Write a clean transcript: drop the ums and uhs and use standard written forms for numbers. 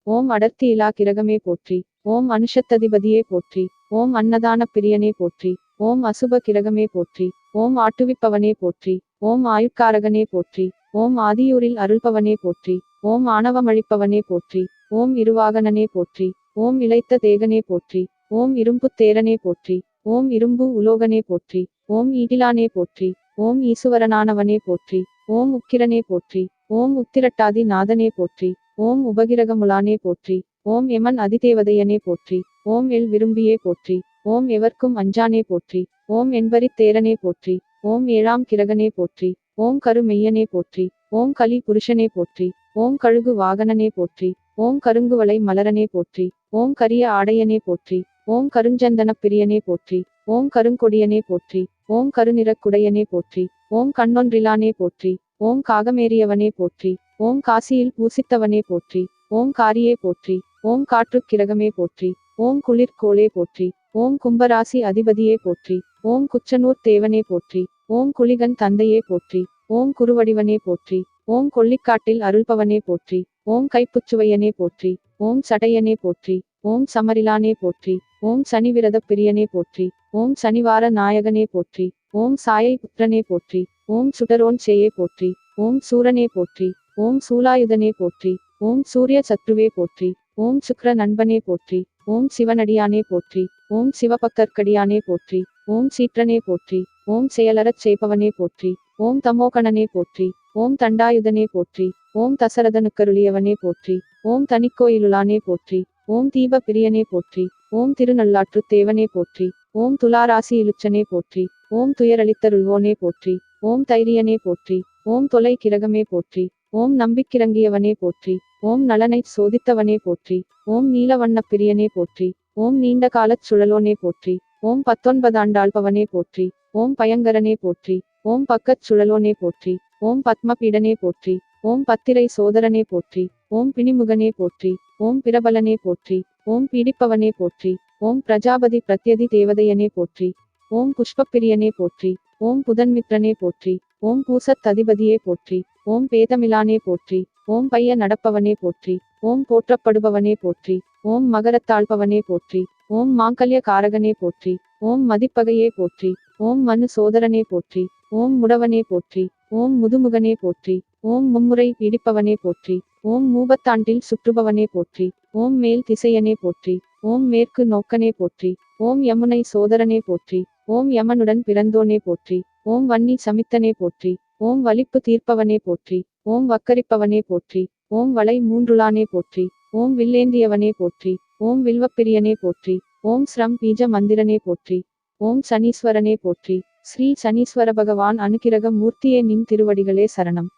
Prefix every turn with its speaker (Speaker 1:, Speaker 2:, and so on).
Speaker 1: ஓம் அடர்த்தி இலா கிரகமே போற்றி. ஓம் அனுஷத்ததிபதியே போற்றி. ஓம் அன்னதான பிரியனே போற்றி. ஓம் அசுப கிரகமே போற்றி. ஓம் ஆட்டுவிப்பவனே போற்றி. ஓம் ஆயுட்காரகனே போற்றி. ஓம் ஆதியூரில் அருள்பவனே போற்றி. ஓம் ஆணவமழிப்பவனே போற்றி. ஓம் இருவாகனனே போற்றி. ஓம் இளைத்த தேகனே போற்றி. ஓம் இரும்புத் தேரனே போற்றி. ஓம் இரும்பு உலோகனே போற்றி. ஓம் ஈடிலானே போற்றி. ஓம் ஈசுவரனானவனே போற்றி. ஓம் உக்கிரனே போற்றி. ஓம் உத்திரட்டாதி நாதனே போற்றி. ஓம் உபகிரகமுலானே போற்றி. ஓம் எமன் அதிதேவதையனே போற்றி. ஓம் எல் விரும்பியே போற்றி. ஓம் எவர்க்கும் அஞ்சானே போற்றி. ஓம் என்பரித் தேரனே போற்றி. ஓம் ஏழாம் கிரகனே போற்றி. ஓம் கரு மெய்யனே போற்றி. ஓம் கலி புருஷனே போற்றி. ஓம் கழுகு வாகனனே போற்றி. ஓம் கருங்குவளை மலரனே போற்றி. ஓம் கரிய ஆடையனே போற்றி. ஓம் கருஞ்சந்தனப் பிரியனே போற்றி. ஓம் கருங்கொடியனே போற்றி. ஓம் கருநிறக் குடையனே போற்றி. ஓம் கண்ணொன்றிலானே போற்றி. ஓம் காகமேறியவனே போற்றி. ஓம் காசியில் பூசித்தவனே போற்றி. ஓம் காரியே போற்றி. ஓம் காற்றுக் கிரகமே போற்றி. ஓம் குளிர்கோளே போற்றி. ஓம் கும்பராசி அதிபதியே போற்றி. ஓம் குச்சனூர் தேவனே போற்றி. ஓம் குளிகன் தந்தையே போற்றி. ஓம் குருவடிவனே போற்றி. ஓம் கொள்ளிக்காட்டில் அருள்பவனே போற்றி. ஓம் கைப்புச்சுவையனே போற்றி. ஓம் சடையனே போற்றி. ஓம் சமரிலானே போற்றி. ஓம் சனிவிரதப் பிரியனே போற்றி. ஓம் சனிவார நாயகனே போற்றி. ஓம் சாயை புத்திரனே போற்றி. ஓம் சுடரோன் சேயே போற்றி. ஓம் சூரனே போற்றி. ஓம் சூலாயுதனே போற்றி. ஓம் சூரிய சத்ருவே போற்றி. ஓம் சுக்ர நண்பனே போற்றி. ஓம் சிவனடியானே போற்றி. ஓம் சிவபக்தர்க்கடியானே போற்றி. ஓம் சீற்றனே போற்றி. ஓம் செயலறச் செய்பவனே போற்றி. ஓம் தமோகணனே போற்றி. ஓம் தண்டாயுதனே போற்றி. ஓம் தசரதனுக்கருளியவனே போற்றி. ஓம் தனிக்கோயிலுளானே போற்றி. ஓம் தீப பிரியனே போற்றி. ஓம் திருநள்ளாற்றுத் தேவனே போற்றி. ஓம் துளாராசி இலுச்சனே போற்றி. ஓம் துயரளித்தருள்வோனே போற்றி. ஓம் தைரியனே போற்றி. ஓம் தொலை கிரகமே போற்றி. ஓம் நம்பிக்கிறங்கியவனே போற்றி. ஓம் நலனைச் சோதித்தவனே போற்றி. ஓம் நீலவண்ணப் பிரியனே போற்றி. ஓம் நீண்ட காலச் சுழலோனே போற்றி. ஓம் 19 ஆண்டாள்பவனே போற்றி. ஓம் பயங்கரனே போற்றி. ஓம் பக்கச் சுழலோனே போற்றி. ஓம் பத்மபீடனே போற்றி. ஓம் பத்திரை சோதரனே போற்றி. ஓம் பிணிமுகனே போற்றி. ஓம் பிரபலனே போற்றி. ஓம் பீடிப்பவனே போற்றி. ஓம் பிரஜாபதி பிரத்யதி தேவதையனே போற்றி. ஓம் புஷ்பப்பிரியனே போற்றி. ஓம் புதன்மித்ரனே போற்றி. ஓம் பூசத் அதிபதியே போற்றி. ஓம் பேதமிலானே போற்றி. ஓம் பைய நடப்பவனே போற்றி. ஓம் போற்றப்படுபவனே போற்றி. ஓம் மகரத்தாழ்பவனே போற்றி. ஓம் மாங்கல்ய காரகனே போற்றி. ஓம் மதிப்பகையே போற்றி. ஓம் மனு சோதரனே போற்றி. ஓம் முடவனே போற்றி. ஓம் முதுமுகனே போற்றி. ஓம் மும்முறை பீடிப்பவனே போற்றி. ஓம் மூபத்தாண்டில் சுற்றுபவனே போற்றி. ஓம் மேல் திசையனே போற்றி. ஓம் மேற்கு நோக்கனே போற்றி. ஓம் யமுனை சோதரனே போற்றி. ஓம் யமனுடன் பிறந்தோனே போற்றி. ஓம் வன்னி சமித்தனே போற்றி. ஓம் வலிப்பு தீர்ப்பவனே போற்றி. ஓம் வக்கரிப்பவனே போற்றி. ஓம் வளை மூன்றுளானே போற்றி. ஓம் வில்லேந்தியவனே போற்றி. ஓம் வில்வப்பிரியனே போற்றி. ஓம் ஸ்ரம் பீஜ மந்திரனே போற்றி. ஓம் சனீஸ்வரனே போற்றி. ஸ்ரீ சனீஸ்வர பகவான் அனுக்கிரக மூர்த்தியே நின் திருவடிகளே சரணம்.